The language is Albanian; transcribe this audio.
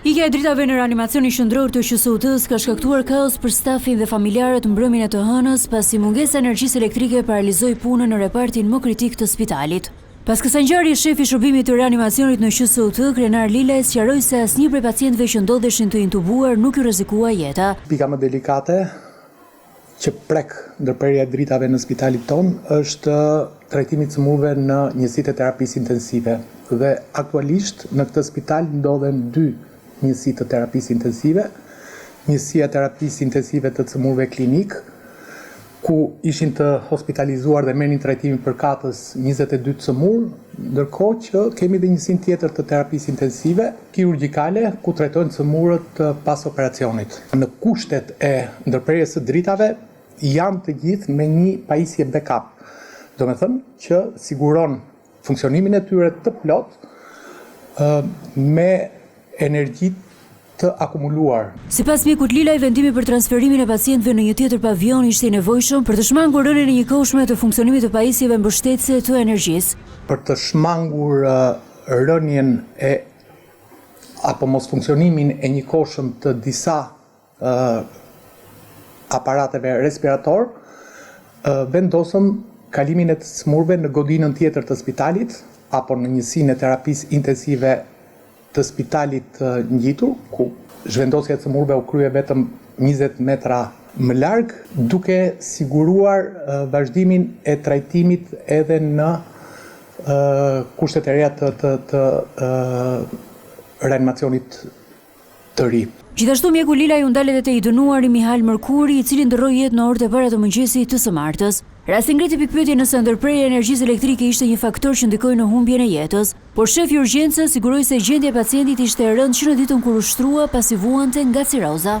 Ikja e dritave në reanimacionin qendror të QSUT-s ka shkaktuar kaos për stafin dhe familjarët mbrëmjen e të hënës, pasi mungesa energjisë elektrike paralizoi punën në repartin më kritik të spitalit. Pas kësaj ngjarje, shefi i shërbimit të reanimacionit në QSUT, Krenar Lilaj, sqaroi se asnjë prej pacientëve që ndodheshin të intubuar nuk i rrezikua jeta. Pika më delikate që prek ndërprerja e dritave në spitalit ton është trajtimi i cëmurëve në njësitë e terapisë intensive. Dhe aktualisht në këtë spital ndodhen 2 njësi të terapisë intensive, njësia terapisë intensive të cëmurëve klinik, ku ishin të hospitalizuar dhe merrnin trajtimin përkatës 22 cëmurë, ndërkohë që kemi dhe njësin tjetër të terapisë intensive, kirurgjikale, ku trajtojnë cëmurët pas operacionit. Në kushtet e ndërprerjes së dritave janë të gjithë me një pajisje backup, do me thënë që siguron funksionimin e tyre të plot me energji të akumuluar. Sipas mjekut Lilaj, vendimi për transferimin e pacientëve në një tjetër pavion ishte i nevojshëm për të shmangur rënien e njëkohshme të funksionimit të pajisjeve mbështetëse të energjisë. Për të shmangur rënien apo mos funksionimin e njëkohshëm të disa aparateve respirator, vendosëm kalimin e të cëmurëve në godinën tjetër të spitalit apo në njësinë e terapisë intensive të spitalit ngjitur, ku zhvendosja e cëmurëve u krye vetëm 20 metra më larg, duke siguruar vazhdimin e trajtimit edhe në kushtet e reja të reanimacionit të ri. Gjithashtu mjeku Lilaj u ndal edhe te i dënuari Mihal Mërkuri, i cili ndroi jetë në orët e para të mëngjesit të së martës. Rasti ngriti pikpyetje nëse ndërprerja e energjisë elektrike ishte një faktor që ndikoi në humbjen e jetës, por shefi i urgjencës siguroi se gjendja e pacientit ishte e rëndë që në ditën kur u shtrua pasi vuante nga ciroza.